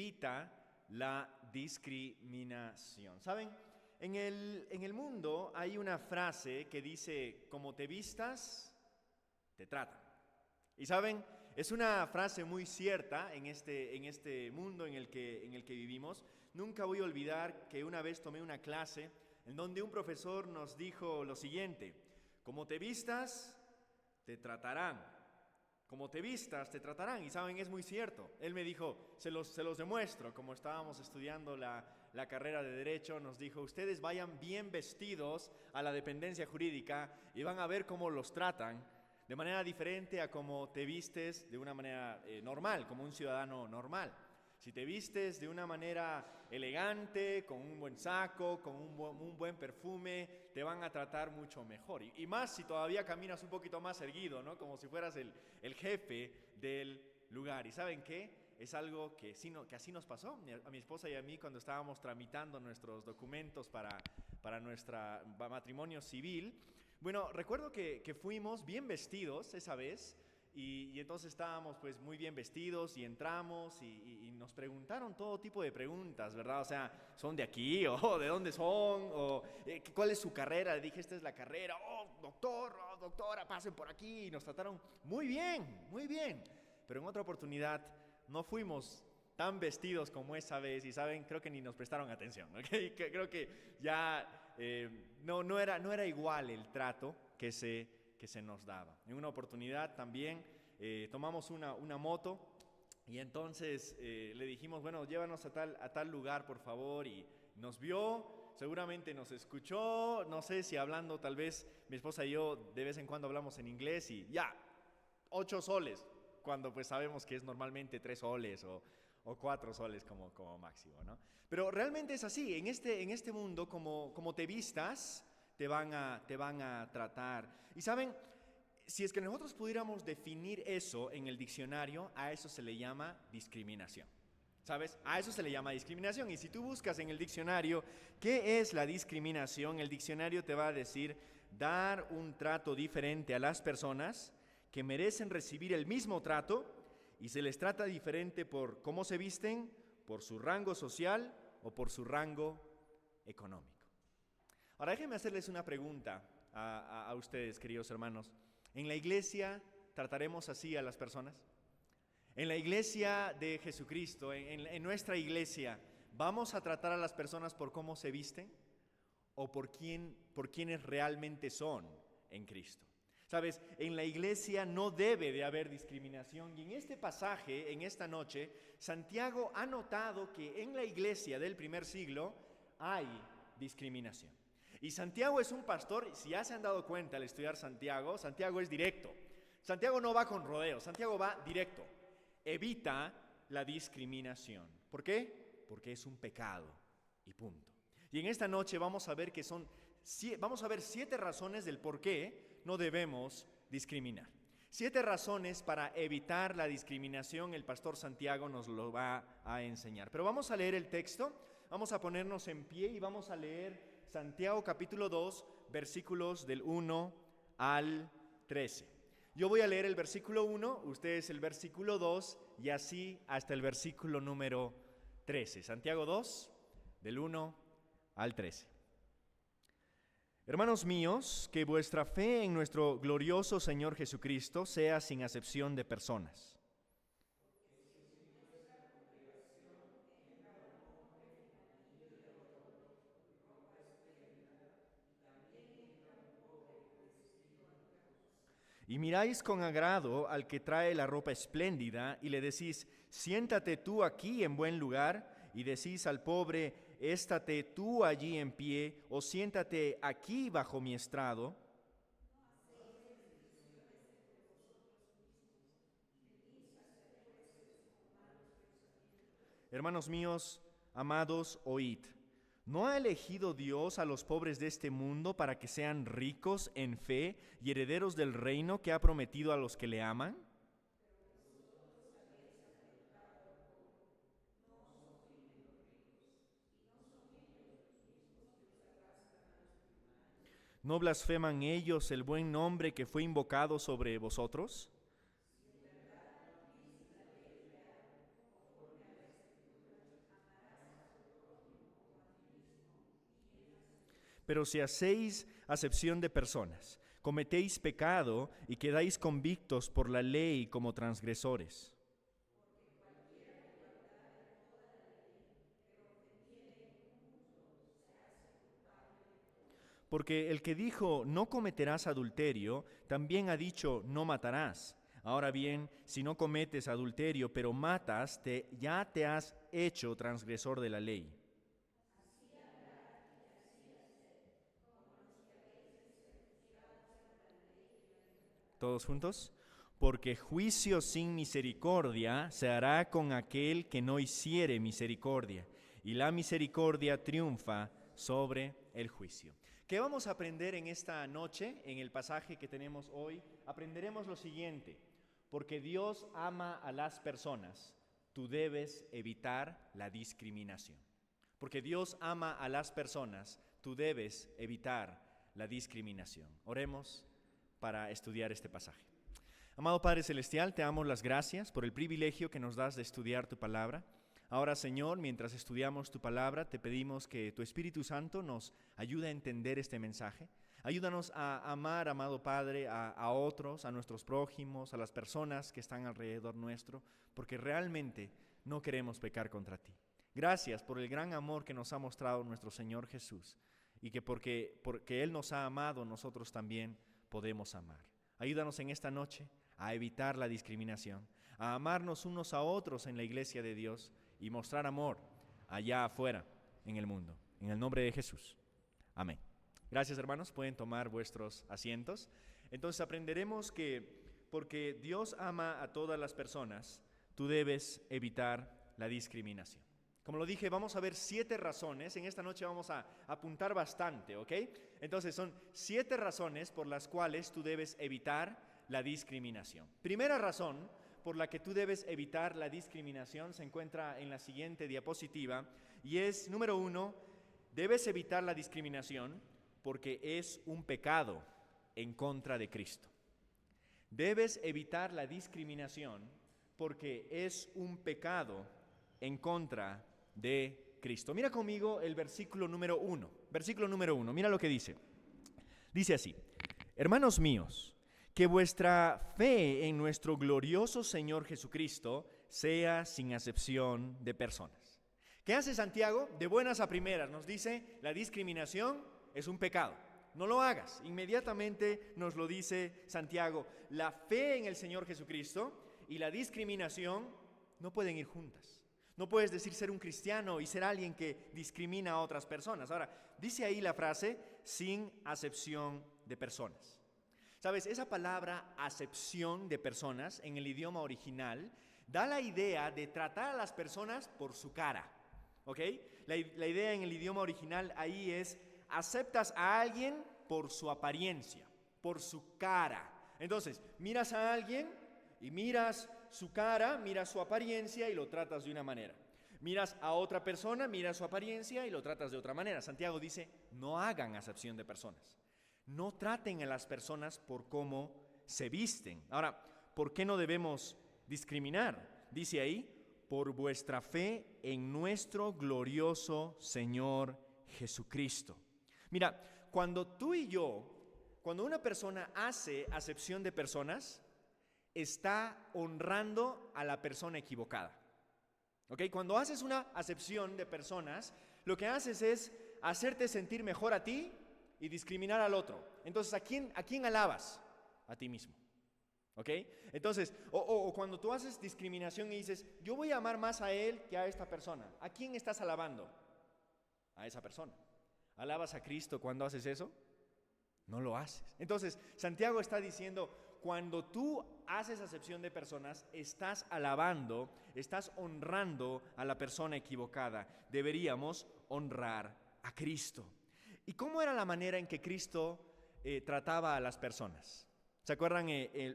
evita la discriminación. ¿Saben? En el mundo hay una frase que dice, como te vistas, te tratan. Y ¿saben? Es una frase muy cierta en este mundo en el que vivimos. Nunca voy a olvidar que una vez tomé una clase en donde un profesor nos dijo lo siguiente: como te vistas, te tratarán. Como te vistas, te tratarán. Y saben, es muy cierto. Él me dijo, se los demuestro, como estábamos estudiando la carrera de Derecho, nos dijo, ustedes vayan bien vestidos a la dependencia jurídica y van a ver cómo los tratan de manera diferente a cómo te vistes de una manera normal, como un ciudadano normal. Si te vistes de una manera elegante, con un buen saco, con un buen perfume, te van a tratar mucho mejor. Y más si todavía caminas un poquito más erguido, ¿no? Como si fueras el jefe del lugar. ¿Y saben qué? Es algo que así nos pasó a mi esposa y a mí cuando estábamos tramitando nuestros documentos para nuestro matrimonio civil. Bueno, recuerdo que fuimos bien vestidos esa vez. Y entonces estábamos pues muy bien vestidos y entramos y nos preguntaron todo tipo de preguntas, ¿verdad? O sea, ¿son de aquí? ¿O de dónde son? ¿O cuál es su carrera? Le dije, esta es la carrera. ¡Oh, doctor! ¡Oh, doctora! Pasen por aquí. Y nos trataron muy bien, muy bien. Pero en otra oportunidad no fuimos tan vestidos como esa vez y saben, creo que ni nos prestaron atención, ¿okay? Creo que ya no era igual el trato que se nos daba. En una oportunidad también tomamos una moto y entonces le dijimos, bueno, llévanos a tal lugar, por favor, y nos vio, seguramente nos escuchó, no sé si hablando, tal vez mi esposa y yo de vez en cuando hablamos en inglés y ya, 8 soles, cuando pues sabemos que es normalmente 3 soles o 4 soles como máximo, ¿no? Pero realmente es así, en este mundo, como te vistas, te van a tratar. Y saben, si es que nosotros pudiéramos definir eso en el diccionario, a eso se le llama discriminación. ¿Sabes? A eso se le llama discriminación. Y si tú buscas en el diccionario qué es la discriminación, el diccionario te va a decir dar un trato diferente a las personas que merecen recibir el mismo trato y se les trata diferente por cómo se visten, por su rango social o por su rango económico. Ahora déjenme hacerles una pregunta a ustedes, queridos hermanos. ¿En la iglesia trataremos así a las personas? En la iglesia de Jesucristo, en nuestra iglesia, ¿vamos a tratar a las personas por cómo se visten o por quiénes realmente son en Cristo? Sabes, en la iglesia no debe de haber discriminación y en este pasaje, en esta noche, Santiago ha notado que en la iglesia del primer siglo hay discriminación. Y Santiago es un pastor, si ya se han dado cuenta al estudiar Santiago es directo. Santiago no va con rodeos, Santiago va directo. Evita la discriminación. ¿Por qué? Porque es un pecado y punto. Y en esta noche vamos a ver 7 razones del por qué no debemos discriminar. 7 razones para evitar la discriminación, el pastor Santiago nos lo va a enseñar. Pero vamos a leer el texto, vamos a ponernos en pie y vamos a leer Santiago capítulo 2, versículos del 1 al 13. Yo voy a leer el versículo 1, ustedes el versículo 2 y así hasta el versículo número 13. Santiago 2, del 1 al 13. Hermanos míos, que vuestra fe en nuestro glorioso Señor Jesucristo sea sin acepción de personas. Y miráis con agrado al que trae la ropa espléndida y le decís, siéntate tú aquí en buen lugar, y decís al pobre, éstate tú allí en pie, o siéntate aquí bajo mi estrado. Hermanos míos, amados, oíd. ¿No ha elegido Dios a los pobres de este mundo para que sean ricos en fe y herederos del reino que ha prometido a los que le aman? ¿No blasfeman ellos el buen nombre que fue invocado sobre vosotros? Pero si hacéis acepción de personas, cometéis pecado y quedáis convictos por la ley como transgresores. Porque el que dijo, no cometerás adulterio, también ha dicho, no matarás. Ahora bien, si no cometes adulterio, pero matas, ya te has hecho transgresor de la ley. ¿Todos juntos? Porque juicio sin misericordia se hará con aquel que no hiciere misericordia, y la misericordia triunfa sobre el juicio. ¿Qué vamos a aprender en esta noche, en el pasaje que tenemos hoy? Aprenderemos lo siguiente: porque Dios ama a las personas, tú debes evitar la discriminación. Porque Dios ama a las personas, tú debes evitar la discriminación. Oremos para estudiar este pasaje. Amado Padre Celestial, te damos las gracias por el privilegio que nos das de estudiar tu palabra. Ahora, Señor, mientras estudiamos tu palabra, te pedimos que tu Espíritu Santo nos ayude a entender este mensaje. Ayúdanos a amar, amado Padre, a otros, a nuestros prójimos, a las personas que están alrededor nuestro, porque realmente no queremos pecar contra ti. Gracias por el gran amor que nos ha mostrado nuestro Señor Jesús, y que porque Él nos ha amado, nosotros también podemos amar. Ayúdanos en esta noche a evitar la discriminación, a amarnos unos a otros en la iglesia de Dios y mostrar amor allá afuera en el mundo. En el nombre de Jesús. Amén. Gracias, hermanos. Pueden tomar vuestros asientos. Entonces aprenderemos que porque Dios ama a todas las personas, tú debes evitar la discriminación. Como lo dije, vamos a ver 7 razones. En esta noche vamos a apuntar bastante, ¿ok? Entonces son 7 razones por las cuales tú debes evitar la discriminación. Primera razón por la que tú debes evitar la discriminación se encuentra en la siguiente diapositiva y es, número 1, debes evitar la discriminación porque es un pecado en contra de Cristo. Debes evitar la discriminación porque es un pecado en contra de Cristo. Mira conmigo el versículo número 1. Versículo número 1, mira lo que dice. Dice así: hermanos míos, que vuestra fe en nuestro glorioso Señor Jesucristo sea sin acepción de personas. ¿Qué hace Santiago? De buenas a primeras nos dice, la discriminación es un pecado. No lo hagas. Inmediatamente nos lo dice Santiago. La fe en el Señor Jesucristo y la discriminación no pueden ir juntas. No puedes decir ser un cristiano y ser alguien que discrimina a otras personas. Ahora, dice ahí la frase, sin acepción de personas. ¿Sabes? Esa palabra acepción de personas en el idioma original da la idea de tratar a las personas por su cara, ¿ok? La idea en el idioma original ahí es, aceptas a alguien por su apariencia, por su cara. Entonces, miras a alguien y miras su cara, miras su apariencia y lo tratas de una manera. Miras a otra persona, miras su apariencia y lo tratas de otra manera. Santiago dice, no hagan acepción de personas. No traten a las personas por cómo se visten. Ahora, ¿por qué no debemos discriminar? Dice ahí, por vuestra fe en nuestro glorioso Señor Jesucristo. Mira, cuando tú y yo, cuando una persona hace acepción de personas, está honrando a la persona equivocada. ¿Ok? Cuando haces una acepción de personas, lo que haces es hacerte sentir mejor a ti y discriminar al otro. Entonces, ¿a quién alabas? A ti mismo. ¿Ok? Entonces, o cuando tú haces discriminación y dices, yo voy a amar más a él que a esta persona, ¿a quién estás alabando? A esa persona. ¿Alabas a Cristo cuando haces eso? No lo haces. Entonces, Santiago está diciendo, cuando tú haces acepción de personas, estás alabando, estás honrando a la persona equivocada. Deberíamos honrar a Cristo. ¿Y cómo era la manera en que Cristo trataba a las personas? ¿Se acuerdan?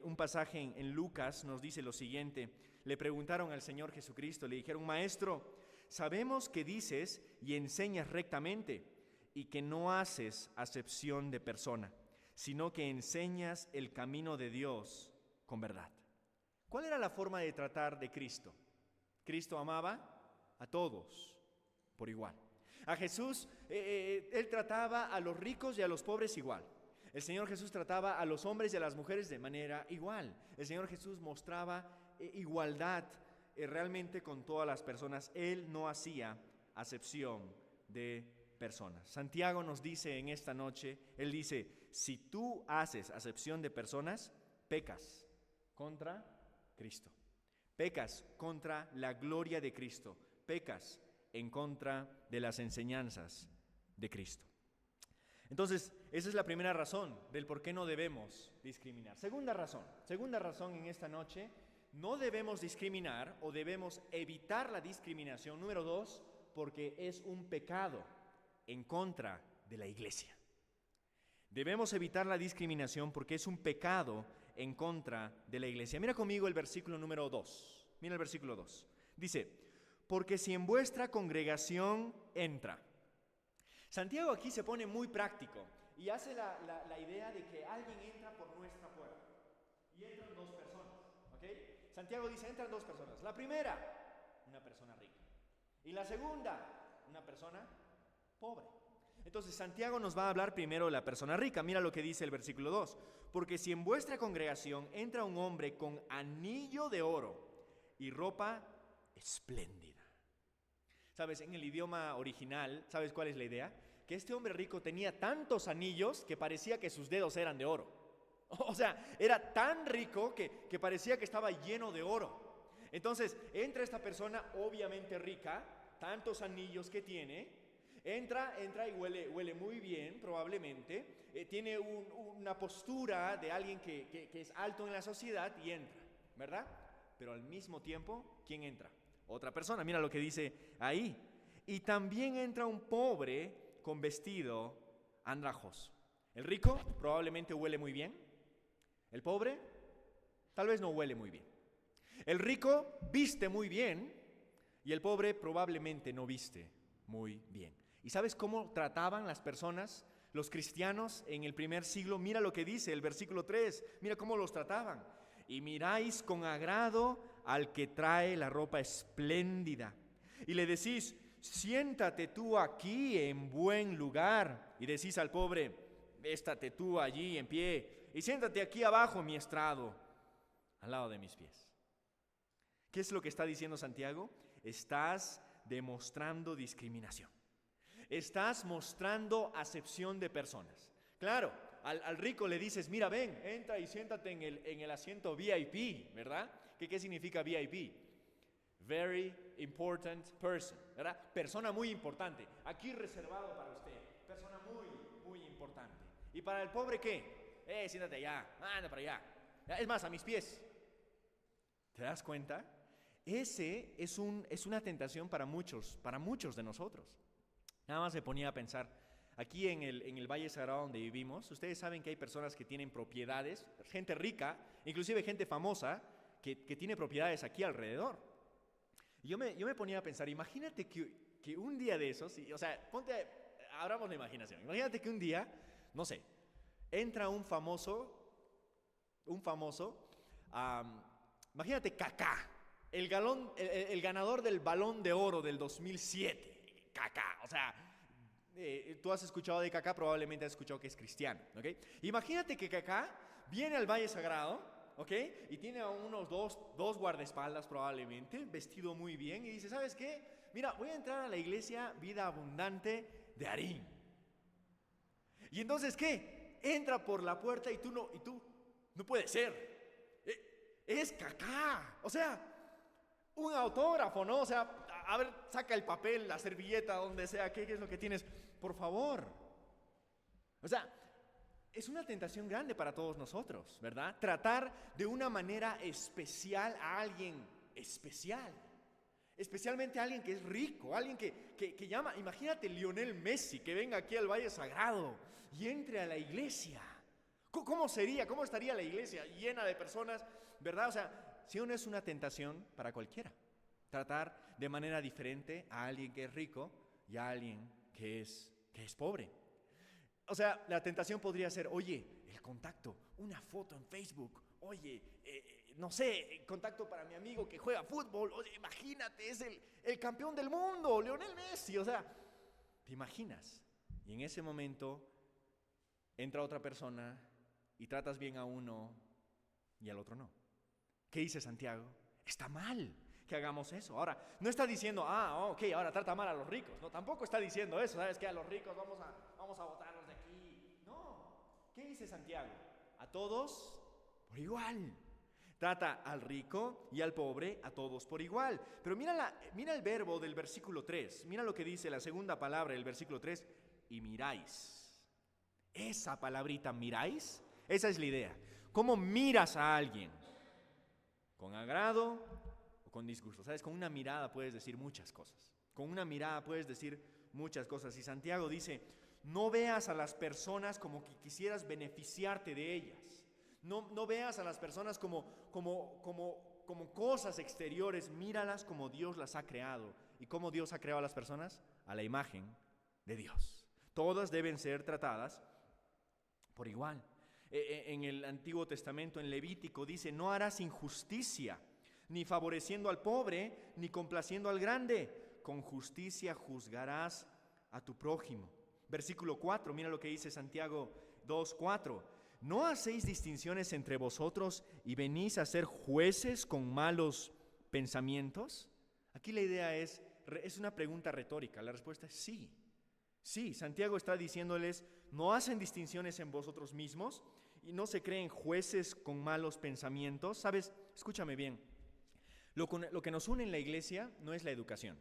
Un pasaje en Lucas nos dice lo siguiente. Le preguntaron al Señor Jesucristo, le dijeron, Maestro, sabemos que dices y enseñas rectamente y que no haces acepción de persona, sino que enseñas el camino de Dios con verdad. ¿Cuál era la forma de tratar de Cristo? Cristo amaba a todos por igual. A Jesús, Él trataba a los ricos y a los pobres igual. El Señor Jesús trataba a los hombres y a las mujeres de manera igual. El Señor Jesús mostraba igualdad realmente con todas las personas. Él no hacía acepción de personas. Santiago nos dice en esta noche, él dice, si tú haces acepción de personas, pecas contra Cristo. Pecas contra la gloria de Cristo. Pecas en contra de las enseñanzas de Cristo. Entonces, esa es la primera razón del por qué no debemos discriminar. Segunda razón en esta noche, no debemos discriminar o debemos evitar la discriminación. Número 2, porque es un pecado en contra de la iglesia. Debemos evitar la discriminación porque es un pecado en contra de la iglesia. Mira conmigo el versículo número 2. Mira el versículo 2. Dice, porque si en vuestra congregación entra. Santiago aquí se pone muy práctico y hace la idea de que alguien entra por nuestra puerta. Y entran dos personas, ¿ok? Santiago dice, entran dos personas. La primera, una persona rica. Y la segunda, una persona pobre. Entonces Santiago nos va a hablar primero de la persona rica. Mira lo que dice el versículo 2. Porque si en vuestra congregación entra un hombre con anillo de oro y ropa espléndida. ¿Sabes? En el idioma original, ¿sabes cuál es la idea? Que este hombre rico tenía tantos anillos que parecía que sus dedos eran de oro. O sea, era tan rico que parecía que estaba lleno de oro. Entonces, entra esta persona obviamente rica, tantos anillos que tiene, entra y huele muy bien probablemente, tiene una postura de alguien que es alto en la sociedad y entra, ¿verdad? Pero al mismo tiempo, ¿quién entra? Otra persona, mira lo que dice ahí. Y también entra un pobre con vestido andrajoso. El rico probablemente huele muy bien. El pobre tal vez no huele muy bien. El rico viste muy bien y el pobre probablemente no viste muy bien. ¿Y sabes cómo trataban las personas, los cristianos en el primer siglo? Mira lo que dice el versículo 3. Mira cómo los trataban. Y miráis con agrado al que trae la ropa espléndida. Y le decís, siéntate tú aquí en buen lugar. Y decís al pobre, estate tú allí en pie. Y siéntate aquí abajo en mi estrado, al lado de mis pies. ¿Qué es lo que está diciendo Santiago? Estás demostrando discriminación. Estás mostrando acepción de personas. Claro, al rico le dices, mira, ven, entra y siéntate en el asiento VIP, ¿verdad? ¿Qué significa VIP? Very important person, ¿verdad? Persona muy importante. Aquí reservado para usted. Persona muy importante. ¿Y para el pobre qué? Siéntate allá, anda para allá. Es más, a mis pies. ¿Te das cuenta? Ese es una tentación para muchos de nosotros. Nada más me ponía a pensar, aquí en el Valle Sagrado donde vivimos, ustedes saben que hay personas que tienen propiedades, gente rica, inclusive gente famosa, que tiene propiedades aquí alrededor. Y yo me ponía a pensar, imagínate que un día de esos, o sea, abramos la imaginación, imagínate que un día, no sé, entra un famoso, imagínate Kaká, el ganador del Balón de Oro del 2007, Kaká, o sea, tú has escuchado de Kaká, probablemente has escuchado que es cristiano, ¿ok? Imagínate que Kaká viene al Valle Sagrado, ¿ok? Y tiene a unos dos guardaespaldas probablemente, vestido muy bien, y dice, ¿sabes qué? Mira, voy a entrar a la iglesia Vida Abundante de Arín. Y entonces, ¿qué? Entra por la puerta y tú no puede ser. Es Kaká, o sea, un autógrafo, ¿no? O sea, a ver, saca el papel, la servilleta, donde sea, ¿qué es lo que tienes? Por favor. O sea, es una tentación grande para todos nosotros, ¿verdad? Tratar de una manera especial a alguien especial. Especialmente a alguien que es rico, alguien que llama, imagínate Lionel Messi, que venga aquí al Valle Sagrado y entre a la iglesia. ¿Cómo sería? ¿Cómo estaría la iglesia llena de personas, verdad? O sea, si no es una tentación para cualquiera. Tratar de manera diferente a alguien que es rico y a alguien que es pobre. O sea, la tentación podría ser, oye, el contacto, una foto en Facebook, oye, no sé, contacto para mi amigo que juega fútbol, oye, imagínate, es el campeón del mundo, Lionel Messi, o sea, ¿Te imaginas? Y en ese momento entra otra persona y tratas bien a uno y al otro no. ¿Qué dice Santiago? Está mal que hagamos eso. Ahora, no está diciendo, ok, ahora trata mal a los ricos. No, tampoco está diciendo eso. ¿Sabes qué? A los ricos vamos a botarlos de aquí. No. ¿Qué dice Santiago? A todos por igual. Trata al rico y al pobre, a todos por igual. Pero mira el verbo del versículo 3. Mira lo que dice la segunda palabra del versículo 3. Y miráis. Esa palabrita miráis, esa es la idea. ¿Cómo miras a alguien? ¿Con agrado o con disgusto? ¿Sabes? Con una mirada puedes decir muchas cosas. Con una mirada puedes decir muchas cosas. Y Santiago dice, no veas a las personas como que quisieras beneficiarte de ellas. No veas a las personas como cosas exteriores. Míralas como Dios las ha creado. ¿Y cómo Dios ha creado a las personas? A la imagen de Dios. Todas deben ser tratadas por igual. En el Antiguo Testamento, en Levítico, dice, no harás injusticia, ni favoreciendo al pobre, ni complaciendo al grande. Con justicia juzgarás a tu prójimo. Versículo 4, mira lo que dice Santiago 2:4. ¿No hacéis distinciones entre vosotros y venís a ser jueces con malos pensamientos? Aquí la idea es una pregunta retórica. La respuesta es sí. Sí, Santiago está diciéndoles, no hacen distinciones en vosotros mismos y no se creen jueces con malos pensamientos. ¿Sabes? Escúchame bien. Lo que nos une en la iglesia no es la educación.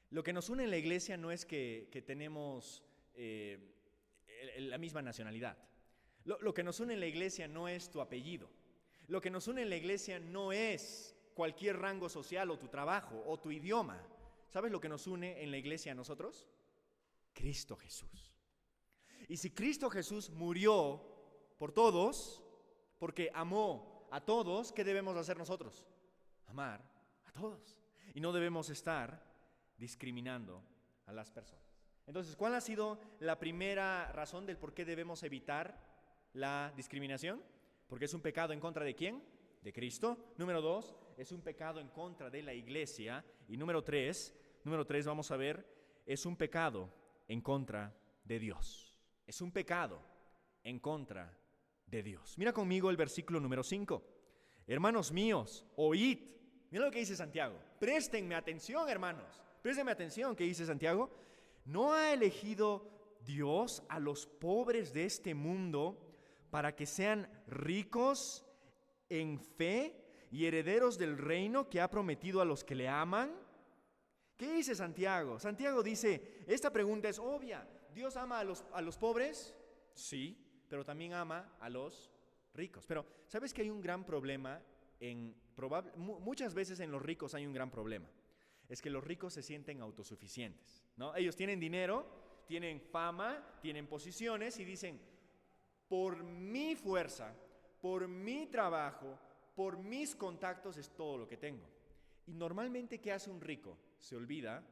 Lo que nos une en la iglesia no es que tenemos la misma nacionalidad. Lo que nos une en la iglesia no es tu apellido. Lo que nos une en la iglesia no es cualquier rango social o tu trabajo o tu idioma. ¿Sabes lo que nos une en la iglesia a nosotros? Cristo Jesús. Y si Cristo Jesús murió por todos, porque amó a todos, ¿qué debemos hacer nosotros? Amar a todos. Y no debemos estar discriminando a las personas. Entonces, ¿cuál ha sido la primera razón del por qué debemos evitar la discriminación? Porque es un pecado en contra de ¿quién? De Cristo. Número 2, es un pecado en contra de la iglesia. Y número 3 vamos a ver, es un pecado en contra de Dios. Es un pecado en contra de Dios. Mira conmigo el versículo número 5. Hermanos míos, oíd. Mira lo que dice Santiago. Préstenme atención, hermanos. Préstenme atención, ¿qué dice Santiago? ¿No ha elegido Dios a los pobres de este mundo para que sean ricos en fe y herederos del reino que ha prometido a los que le aman? ¿Qué dice Santiago? Santiago dice, esta pregunta es obvia. ¿Dios ama a los pobres? Sí, pero también ama a los ricos. Pero, ¿sabes que hay un gran problema? Muchas veces en los ricos hay un gran problema. Es que los ricos se sienten autosuficientes, ¿no? Ellos tienen dinero, tienen fama, tienen posiciones y dicen, por mi fuerza, por mi trabajo, por mis contactos es todo lo que tengo. Y normalmente, ¿qué hace un rico? Se olvida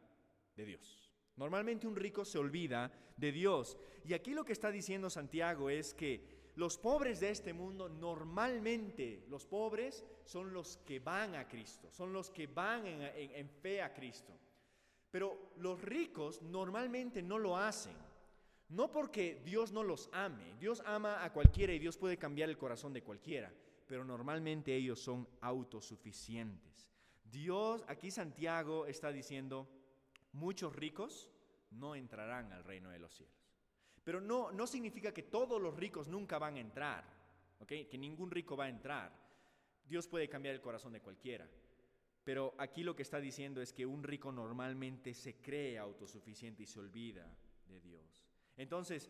de Dios. Normalmente un rico se olvida de Dios. Y aquí lo que está diciendo Santiago es que los pobres de este mundo, normalmente los pobres son los que van a Cristo, son los que van en fe a Cristo. Pero los ricos normalmente no lo hacen. No porque Dios no los ame. Dios ama a cualquiera y Dios puede cambiar el corazón de cualquiera. Pero normalmente ellos son autosuficientes. Dios, aquí Santiago está diciendo, muchos ricos no entrarán al reino de los cielos. Pero no significa que todos los ricos nunca van a entrar, ¿okay? Que ningún rico va a entrar. Dios puede cambiar el corazón de cualquiera. Pero aquí lo que está diciendo es que un rico normalmente se cree autosuficiente y se olvida de Dios. Entonces,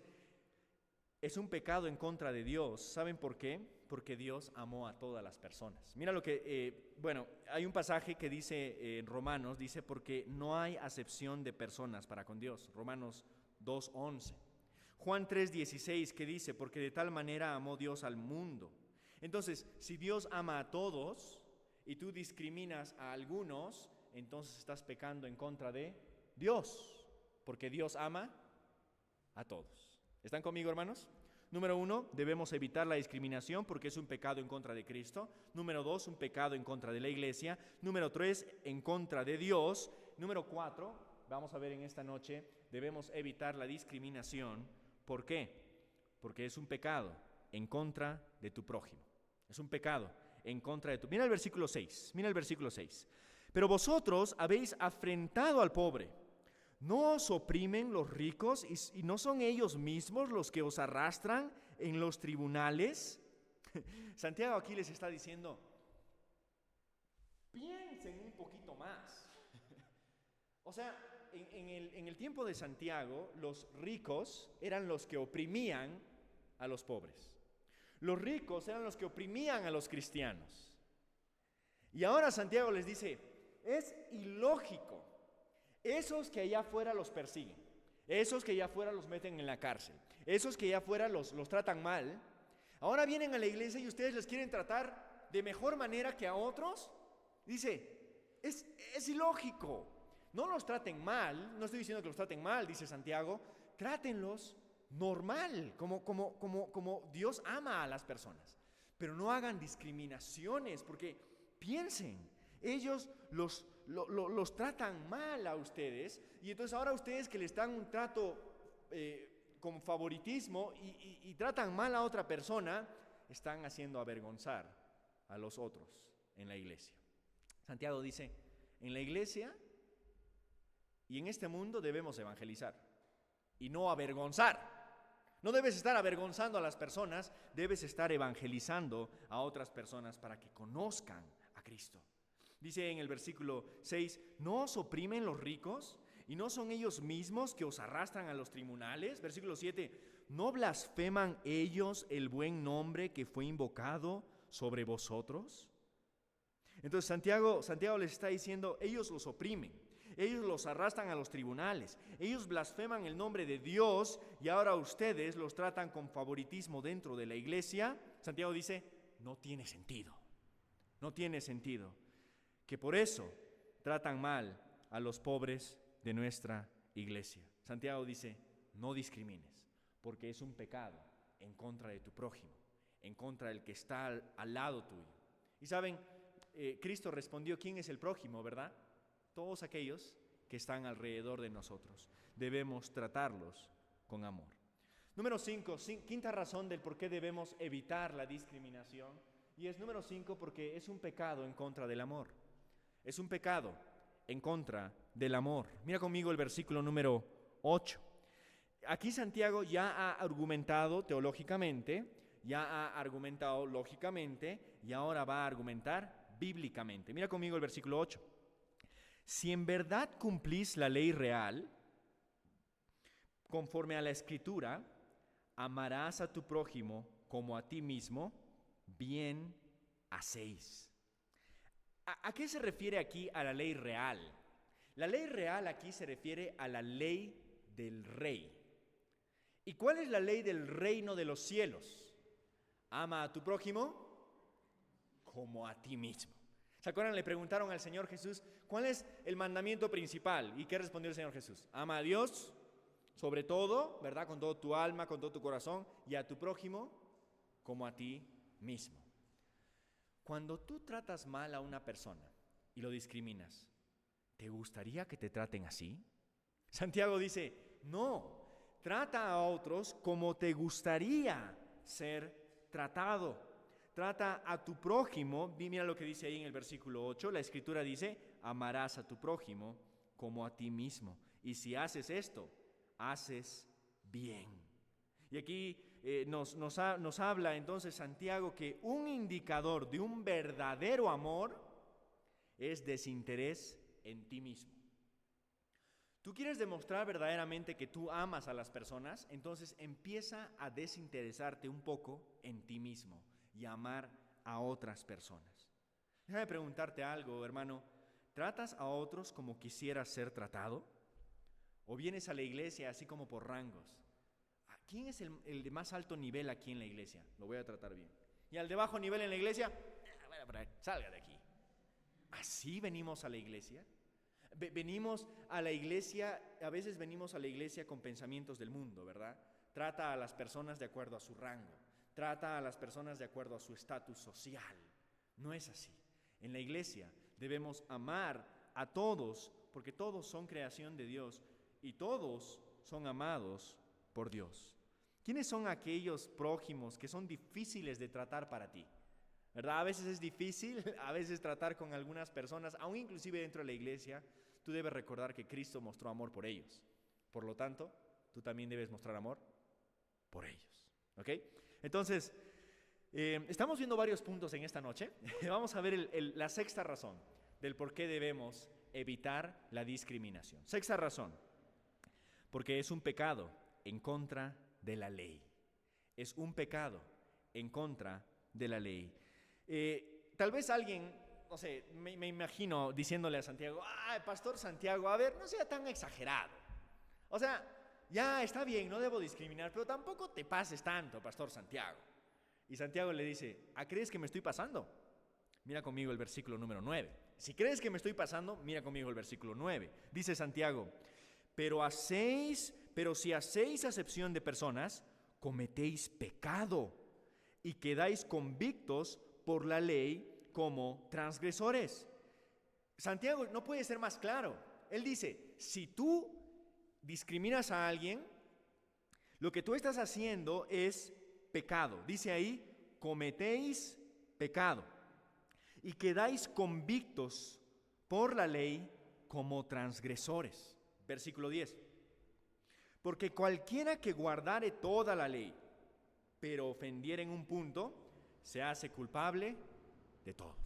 es un pecado en contra de Dios. ¿Saben por qué? Porque Dios amó a todas las personas. Mira lo que, hay un pasaje que dice en Romanos, dice, porque no hay acepción de personas para con Dios. Romanos 2:11. Juan 3:16 que dice, porque de tal manera amó Dios al mundo. Entonces, si Dios ama a todos y tú discriminas a algunos, entonces estás pecando en contra de Dios, porque Dios ama a todos. ¿Están conmigo, hermanos? Número 1, debemos evitar la discriminación porque es un pecado en contra de Cristo. Número 2, un pecado en contra de la iglesia. Número 3, en contra de Dios. Número 4, vamos a ver en esta noche, debemos evitar la discriminación. ¿Por qué? Porque es un pecado en contra de tu prójimo. Es un pecado en contra de tu... Mira el versículo 6, mira el versículo 6. Pero vosotros habéis afrentado al pobre. ¿No os oprimen los ricos y no son ellos mismos los que os arrastran en los tribunales? Santiago aquí les está diciendo, piensen un poquito más. O sea, en el tiempo de Santiago, los ricos eran los que oprimían a los pobres. Los ricos eran los que oprimían a los cristianos. Y ahora Santiago les dice, es ilógico. Esos que allá afuera los persiguen, esos que allá afuera los meten en la cárcel, esos que allá afuera los tratan mal, ahora vienen a la iglesia y ustedes les quieren tratar de mejor manera que a otros. Dice, es ilógico. No los traten mal, no estoy diciendo que los traten mal, dice Santiago, trátenlos normal, como Dios ama a las personas. Pero no hagan discriminaciones, porque piensen, ellos los tratan mal a ustedes, y entonces ahora ustedes que les dan un trato con favoritismo y tratan mal a otra persona, están haciendo avergonzar a los otros en la iglesia. Santiago dice, en la iglesia y en este mundo debemos evangelizar y no avergonzar. No debes estar avergonzando a las personas, debes estar evangelizando a otras personas para que conozcan a Cristo. Dice en el versículo 6, ¿no os oprimen los ricos y no son ellos mismos que os arrastran a los tribunales? Versículo 7, ¿no blasfeman ellos el buen nombre que fue invocado sobre vosotros? Entonces Santiago les está diciendo, ellos los oprimen, ellos los arrastran a los tribunales, ellos blasfeman el nombre de Dios y ahora ustedes los tratan con favoritismo dentro de la iglesia. Santiago dice, no tiene sentido, no tiene sentido. Que por eso tratan mal a los pobres de nuestra iglesia. Santiago dice, no discrimines, porque es un pecado en contra de tu prójimo, en contra del que está al lado tuyo. Y saben, Cristo respondió, ¿quién es el prójimo, verdad? Todos aquellos que están alrededor de nosotros. Debemos tratarlos con amor. Número 5, quinta razón del por qué debemos evitar la discriminación. Y es número 5, porque es un pecado en contra del amor. Es un pecado en contra del amor. Mira conmigo el versículo número 8. Aquí Santiago ya ha argumentado teológicamente, ya ha argumentado lógicamente y ahora va a argumentar bíblicamente. Mira conmigo el versículo 8. Si en verdad cumplís la ley real, conforme a la Escritura, amarás a tu prójimo como a ti mismo, bien hacéis. ¿A qué se refiere aquí a la ley real? La ley real aquí se refiere a la ley del rey. ¿Y cuál es la ley del reino de los cielos? Ama a tu prójimo como a ti mismo. ¿Se acuerdan? Le preguntaron al Señor Jesús, ¿cuál es el mandamiento principal? ¿Y qué respondió el Señor Jesús? Ama a Dios sobre todo, ¿verdad? Con todo tu alma, con todo tu corazón, y a tu prójimo como a ti mismo. Cuando tú tratas mal a una persona y lo discriminas, ¿te gustaría que te traten así? Santiago dice, no, trata a otros como te gustaría ser tratado. Trata a tu prójimo, mira lo que dice ahí en el versículo 8, la Escritura dice, amarás a tu prójimo como a ti mismo. Y si haces esto, haces bien. Y aquí nos habla entonces Santiago que un indicador de un verdadero amor es desinterés en ti mismo. ¿Tú quieres demostrar verdaderamente que tú amas a las personas? Entonces empieza a desinteresarte un poco en ti mismo y amar a otras personas. Déjame preguntarte algo, hermano. ¿Tratas a otros como quisieras ser tratado? ¿O vienes a la iglesia así como por rangos? ¿Quién es el de más alto nivel aquí en la iglesia? Lo voy a tratar bien. ¿Y al de bajo nivel en la iglesia? Salga de aquí. ¿Así venimos a la iglesia? Venimos a la iglesia, a veces venimos a la iglesia con pensamientos del mundo, ¿verdad? Trata a las personas de acuerdo a su rango. Trata a las personas de acuerdo a su estatus social. No es así. En la iglesia debemos amar a todos porque todos son creación de Dios y todos son amados por Dios. ¿Quiénes son aquellos prójimos que son difíciles de tratar para ti? ¿Verdad? A veces es difícil, a veces tratar con algunas personas, aún inclusive dentro de la iglesia. Tú debes recordar que Cristo mostró amor por ellos. Por lo tanto, tú también debes mostrar amor por ellos. ¿Ok? Entonces, estamos viendo varios puntos en esta noche. Vamos a ver la sexta razón del por qué debemos evitar la discriminación. Sexta razón, porque es un pecado en contra de la ley. Es un pecado en contra de la ley. Tal vez alguien, no sé, me imagino diciéndole a Santiago, Pastor Santiago, a ver, no sea tan exagerado. O sea, ya está bien, no debo discriminar, pero tampoco te pases tanto, Pastor Santiago. Y Santiago le dice, ¿crees que me estoy pasando? Mira conmigo el versículo número 9. Si crees que me estoy pasando, mira conmigo el versículo 9. Dice Santiago, pero si hacéis acepción de personas, cometéis pecado y quedáis convictos por la ley como transgresores. Santiago no puede ser más claro. Él dice, si tú discriminas a alguien, lo que tú estás haciendo es pecado. Dice ahí, cometéis pecado y quedáis convictos por la ley como transgresores. Versículo 10. Porque cualquiera que guardare toda la ley, pero ofendiere en un punto, se hace culpable de todos.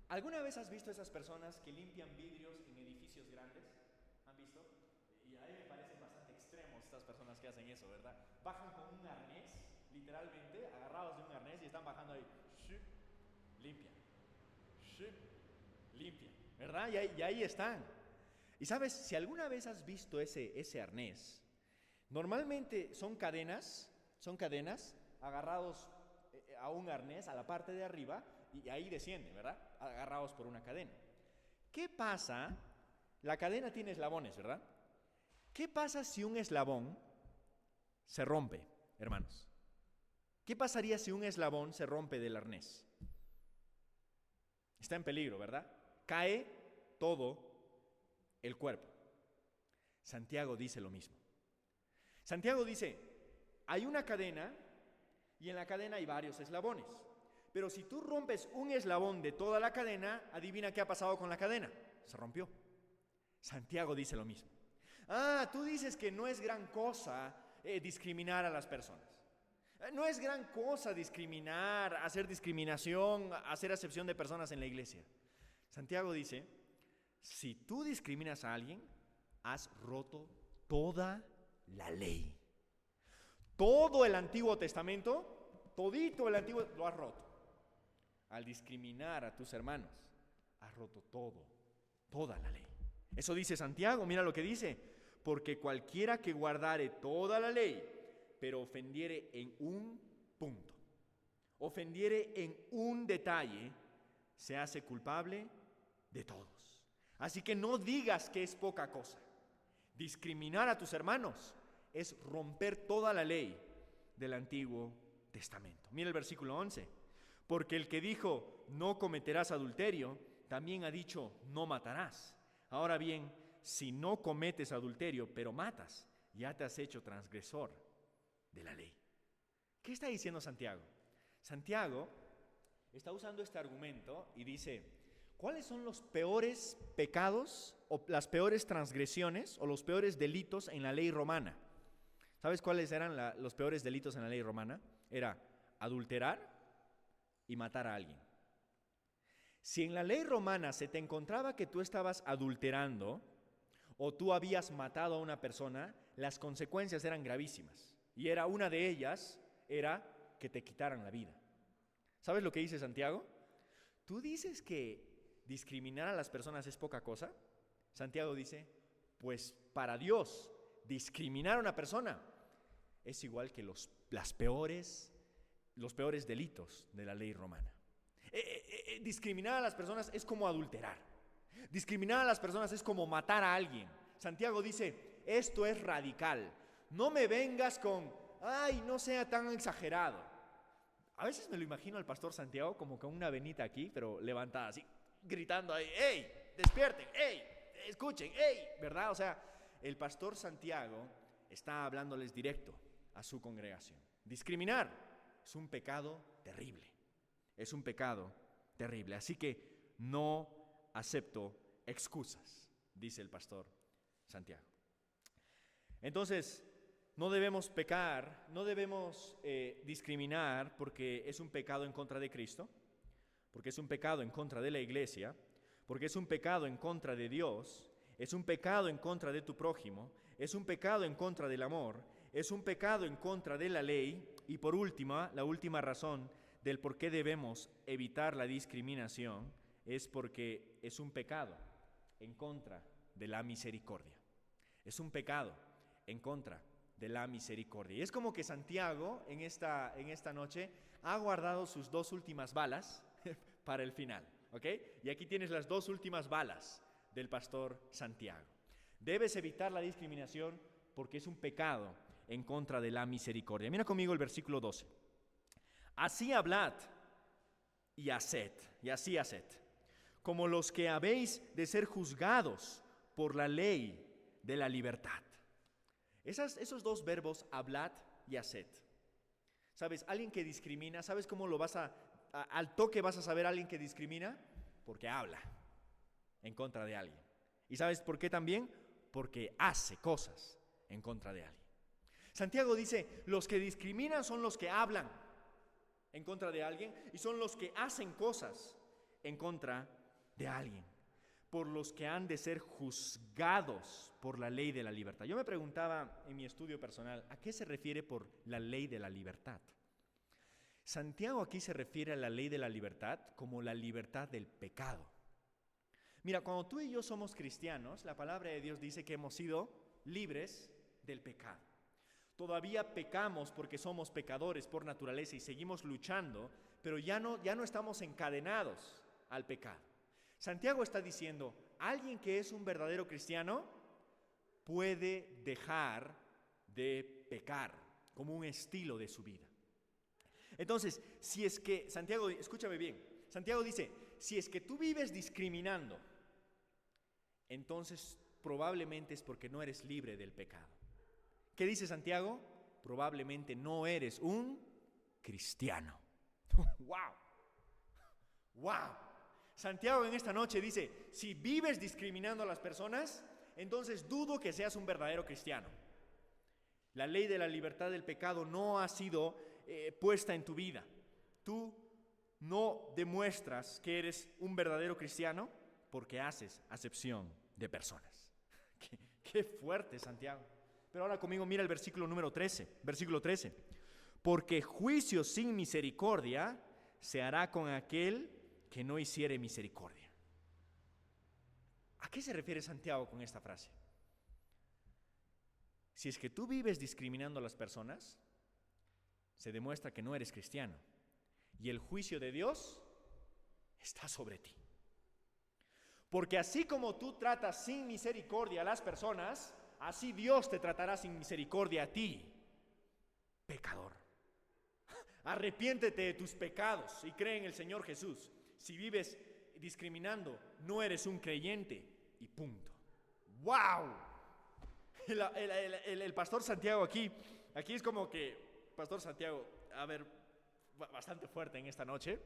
¿Alguna vez has visto esas personas que limpian vidrios en edificios grandes? ¿Han visto? Y a mí me parecen bastante extremos estas personas que hacen eso, ¿verdad? Bajan con un arnés, literalmente, agarrados de un arnés y están bajando ahí. Limpian. Limpian. ¿Verdad? Y ahí están. Y sabes, si alguna vez has visto ese arnés, normalmente son cadenas agarrados a un arnés, a la parte de arriba, y ahí descienden, ¿verdad? Agarrados por una cadena. ¿Qué pasa? La cadena tiene eslabones, ¿verdad? ¿Qué pasa si un eslabón se rompe, hermanos? ¿Qué pasaría si un eslabón se rompe del arnés? Está en peligro, ¿verdad? Cae todo el cuerpo. Santiago dice lo mismo. Santiago dice, hay una cadena y en la cadena hay varios eslabones. Pero si tú rompes un eslabón de toda la cadena, adivina qué ha pasado con la cadena. Se rompió. Santiago dice lo mismo. Tú dices que no es gran cosa discriminar a las personas. No es gran cosa discriminar, hacer discriminación, hacer acepción de personas en la iglesia. Santiago dice, si tú discriminas a alguien, has roto toda la ley. Todo el Antiguo Testamento, todito el Antiguo, lo has roto. Al discriminar a tus hermanos, has roto toda la ley. Eso dice Santiago, mira lo que dice. Porque cualquiera que guardare toda la ley, pero ofendiere en un punto, ofendiere en un detalle, se hace culpable de todos. Así que no digas que es poca cosa. Discriminar a tus hermanos es romper toda la ley del Antiguo Testamento. Mira el versículo 11. Porque el que dijo, no cometerás adulterio, también ha dicho, no matarás. Ahora bien, si no cometes adulterio, pero matas, ya te has hecho transgresor de la ley. ¿Qué está diciendo Santiago? Santiago está usando este argumento y dice, ¿cuáles son los peores pecados o las peores transgresiones o los peores delitos en la ley romana? ¿Sabes cuáles eran los peores delitos en la ley romana? Era adulterar y matar a alguien. Si en la ley romana se te encontraba que tú estabas adulterando o tú habías matado a una persona, las consecuencias eran gravísimas. Y una de ellas era que te quitaran la vida. ¿Sabes lo que dice Santiago? ¿Tú dices que discriminar a las personas es poca cosa? Santiago dice, pues para Dios, discriminar a una persona es igual que los peores delitos de la ley romana. Discriminar a las personas es como adulterar. Discriminar a las personas es como matar a alguien. Santiago dice, esto es radical. No me vengas con, no sea tan exagerado. A veces me lo imagino al pastor Santiago como con una venita aquí, pero levantada así, gritando ahí, ¡ey, despierten! ¡Ey, escuchen, hey, ¿verdad? O sea, el pastor Santiago está hablándoles directo a su congregación. Discriminar es un pecado terrible. Es un pecado terrible. Así que no acepto excusas, dice el pastor Santiago. Entonces, no debemos pecar, no debemos discriminar porque es un pecado en contra de Cristo, porque es un pecado en contra de la iglesia, porque es un pecado en contra de Dios, es un pecado en contra de tu prójimo, es un pecado en contra del amor, es un pecado en contra de la ley. Y por última, la última razón del por qué debemos evitar la discriminación es porque es un pecado en contra de la misericordia. Es un pecado en contra de la misericordia. Y es como que Santiago en esta noche ha guardado sus 2 últimas balas para el final, ¿ok? Y aquí tienes las 2 últimas balas del pastor Santiago. Debes evitar la discriminación porque es un pecado en contra de la misericordia. Mira conmigo el versículo 12. Así hablad y haced, como los que habéis de ser juzgados por la ley de la libertad. Esos 2 verbos, hablad y haced. ¿Sabes? Alguien que discrimina, ¿sabes cómo lo vas al toque vas a saber a alguien que discrimina? Porque habla en contra de alguien. ¿Y sabes por qué también? Porque hace cosas en contra de alguien. Santiago dice, los que discriminan son los que hablan en contra de alguien y son los que hacen cosas en contra de alguien, por los que han de ser juzgados por la ley de la libertad. Yo me preguntaba en mi estudio personal, ¿a qué se refiere por la ley de la libertad? Santiago aquí se refiere a la ley de la libertad como la libertad del pecado. Mira, cuando tú y yo somos cristianos, la palabra de Dios dice que hemos sido libres del pecado. Todavía pecamos porque somos pecadores por naturaleza y seguimos luchando, pero ya no estamos encadenados al pecado. Santiago está diciendo, alguien que es un verdadero cristiano puede dejar de pecar como un estilo de su vida. Entonces, si es que, Santiago, escúchame bien, Santiago dice, si es que tú vives discriminando, entonces probablemente es porque no eres libre del pecado. ¿Qué dice Santiago? Probablemente no eres un cristiano. ¡Wow! ¡Wow! Santiago en esta noche dice, si vives discriminando a las personas, entonces dudo que seas un verdadero cristiano. La ley de la libertad del pecado no ha sido puesta en tu vida. Tú no demuestras que eres un verdadero cristiano porque haces acepción de personas. Qué fuerte, Santiago. Pero ahora conmigo mira el versículo número 13, versículo 13. Porque juicio sin misericordia se hará con aquel que no hiciere misericordia. ¿A qué se refiere Santiago con esta frase? Si es que tú vives discriminando a las personas, se demuestra que no eres cristiano. Y el juicio de Dios está sobre ti. Porque así como tú tratas sin misericordia a las personas, así Dios te tratará sin misericordia a ti, pecador. Arrepiéntete de tus pecados y cree en el Señor Jesús. Si vives discriminando, no eres un creyente y punto. ¡Wow! El pastor Santiago aquí es como que, pastor Santiago, a ver, bastante fuerte en esta noche.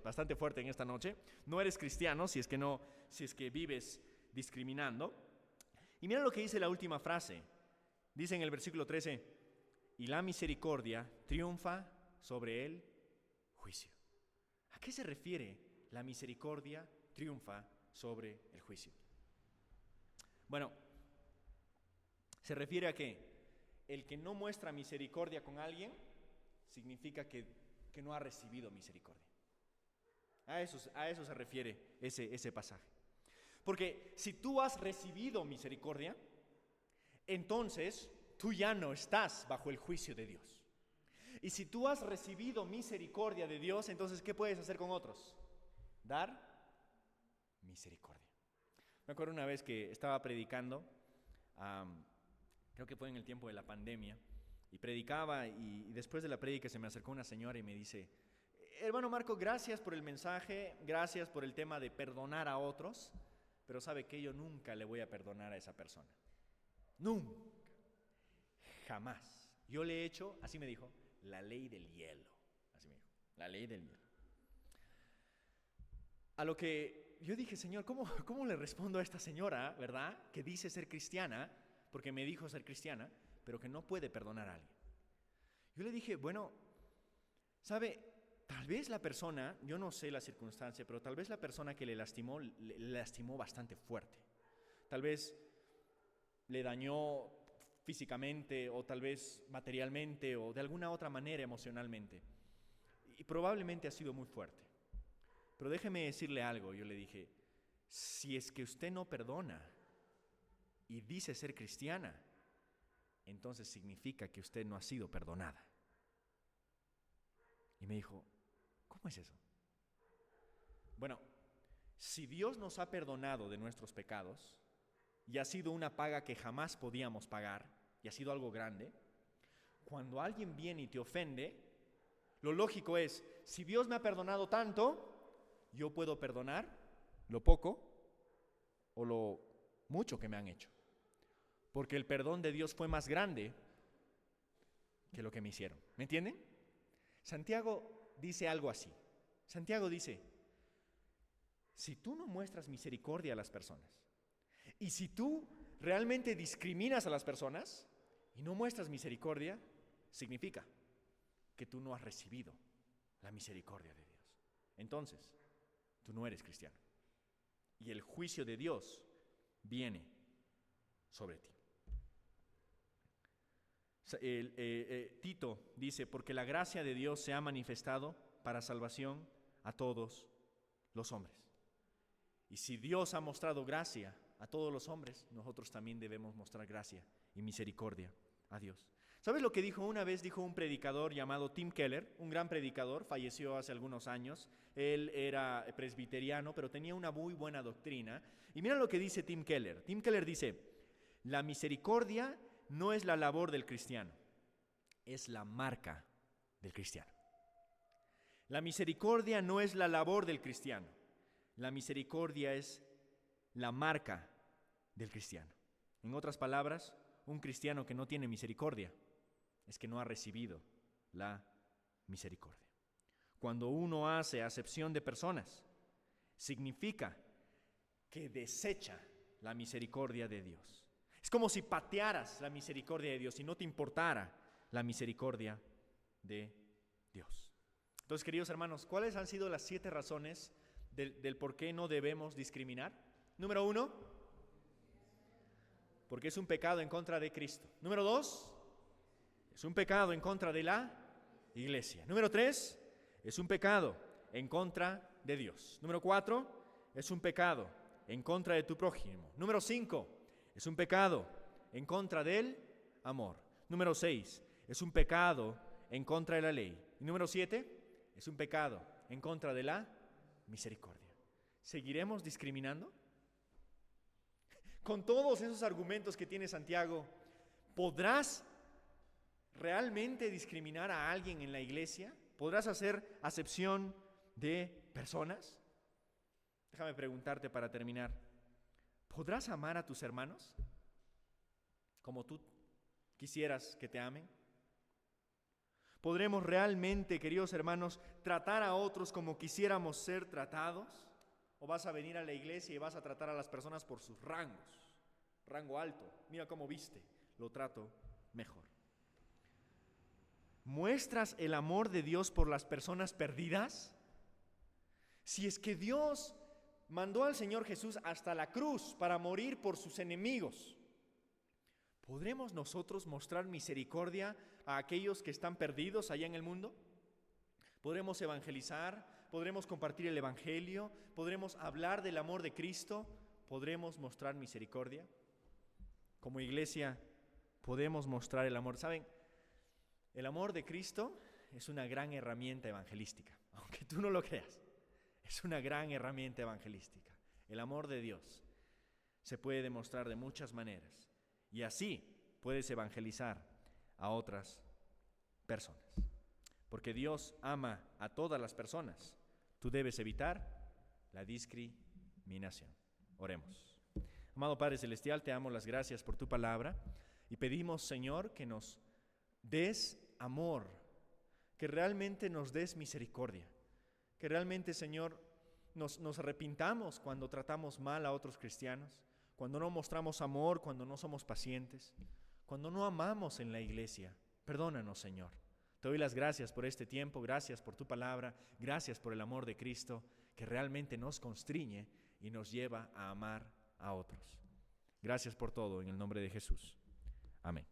No eres cristiano si es que vives discriminando. Y mira lo que dice la última frase. Dice en el versículo 13, y la misericordia triunfa sobre el juicio. ¿A qué se refiere la misericordia triunfa sobre el juicio? Bueno, se refiere a que el que no muestra misericordia con alguien significa que no ha recibido misericordia. A eso se refiere ese pasaje. Porque si tú has recibido misericordia, entonces tú ya no estás bajo el juicio de Dios. Y si tú has recibido misericordia de Dios, entonces ¿qué puedes hacer con otros? Dar misericordia. Me acuerdo una vez que estaba predicando, creo que fue en el tiempo de la pandemia, y predicaba y después de la prédica se me acercó una señora y me dice, hermano Marco, gracias por el mensaje, gracias por el tema de perdonar a otros, pero ¿sabe qué? Yo nunca le voy a perdonar a esa persona. Nunca. Jamás. Yo le he hecho, así me dijo, la ley del hielo. Así me dijo, la ley del hielo. A lo que yo dije, Señor, ¿cómo le respondo a esta señora, verdad? Que dice ser cristiana, porque me dijo ser cristiana, pero que no puede perdonar a alguien. Yo le dije, bueno, ¿sabe? Tal vez la persona, yo no sé la circunstancia, pero tal vez la persona que le lastimó bastante fuerte. Tal vez le dañó físicamente o tal vez materialmente o de alguna otra manera emocionalmente. Y probablemente ha sido muy fuerte. Pero déjeme decirle algo, yo le dije, si es que usted no perdona y dice ser cristiana, entonces significa que usted no ha sido perdonada. Y me dijo, ¿cómo es eso? Bueno, si Dios nos ha perdonado de nuestros pecados y ha sido una paga que jamás podíamos pagar y ha sido algo grande, cuando alguien viene y te ofende, lo lógico es, si Dios me ha perdonado tanto, yo puedo perdonar lo poco o lo mucho que me han hecho. Porque el perdón de Dios fue más grande que lo que me hicieron. ¿Me entienden? Santiago dice algo así. Santiago dice, si tú no muestras misericordia a las personas, y si tú realmente discriminas a las personas y no muestras misericordia, significa que tú no has recibido la misericordia de Dios. Entonces, tú no eres cristiano. Y el juicio de Dios viene sobre ti. Tito dice, porque la gracia de Dios se ha manifestado para salvación a todos los hombres. Y si Dios ha mostrado gracia a todos los hombres, nosotros también debemos mostrar gracia y misericordia a Dios. ¿Sabes lo que dijo una vez? Dijo un predicador llamado Tim Keller, un gran predicador, falleció hace algunos años. Él era presbiteriano, pero tenía una muy buena doctrina. Y mira lo que dice Tim Keller. Tim Keller dice, la misericordia no es la labor del cristiano, es la marca del cristiano. La misericordia no es la labor del cristiano, la misericordia es la marca del cristiano. En otras palabras, un cristiano que no tiene misericordia es que no ha recibido la misericordia. Cuando uno hace acepción de personas, significa que desecha la misericordia de Dios. Es como si patearas la misericordia de Dios y no te importara la misericordia de Dios. Entonces, queridos hermanos, ¿cuáles han sido las 7 razones del por qué no debemos discriminar? Número 1, porque es un pecado en contra de Cristo. Número 2, es un pecado en contra de la iglesia. Número 3, es un pecado en contra de Dios. Número 4, es un pecado en contra de tu prójimo. Número 5, es un pecado en contra del amor. Número 6, es un pecado en contra de la ley. Y número 7, es un pecado en contra de la misericordia. ¿Seguiremos discriminando? Con todos esos argumentos que tiene Santiago, ¿podrás realmente discriminar a alguien en la iglesia? ¿Podrás hacer acepción de personas? Déjame preguntarte para terminar. ¿Podrás amar a tus hermanos como tú quisieras que te amen? ¿Podremos realmente, queridos hermanos, tratar a otros como quisiéramos ser tratados? ¿O vas a venir a la iglesia y vas a tratar a las personas por sus rangos? Rango alto, mira cómo viste, lo trato mejor. ¿Muestras el amor de Dios por las personas perdidas? Si es que Dios mandó al Señor Jesús hasta la cruz para morir por sus enemigos, ¿podremos nosotros mostrar misericordia a aquellos que están perdidos allá en el mundo? ¿Podremos evangelizar? ¿Podremos compartir el evangelio? ¿Podremos hablar del amor de Cristo? ¿Podremos mostrar misericordia? Como iglesia, podemos mostrar el amor. ¿Saben? El amor de Cristo es una gran herramienta evangelística, aunque tú no lo creas. Es una gran herramienta evangelística. El amor de Dios se puede demostrar de muchas maneras y así puedes evangelizar a otras personas. Porque Dios ama a todas las personas. Tú debes evitar la discriminación. Oremos. Amado Padre Celestial, te damos las gracias por tu palabra y pedimos, Señor, que nos des amor, que realmente nos des misericordia, que realmente, Señor, nos arrepintamos cuando tratamos mal a otros cristianos, cuando no mostramos amor, cuando no somos pacientes, cuando no amamos en la iglesia. Perdónanos, Señor. Te doy las gracias por este tiempo, gracias por tu palabra, gracias por el amor de Cristo, que realmente nos constriñe y nos lleva a amar a otros. Gracias por todo, en el nombre de Jesús. Amén.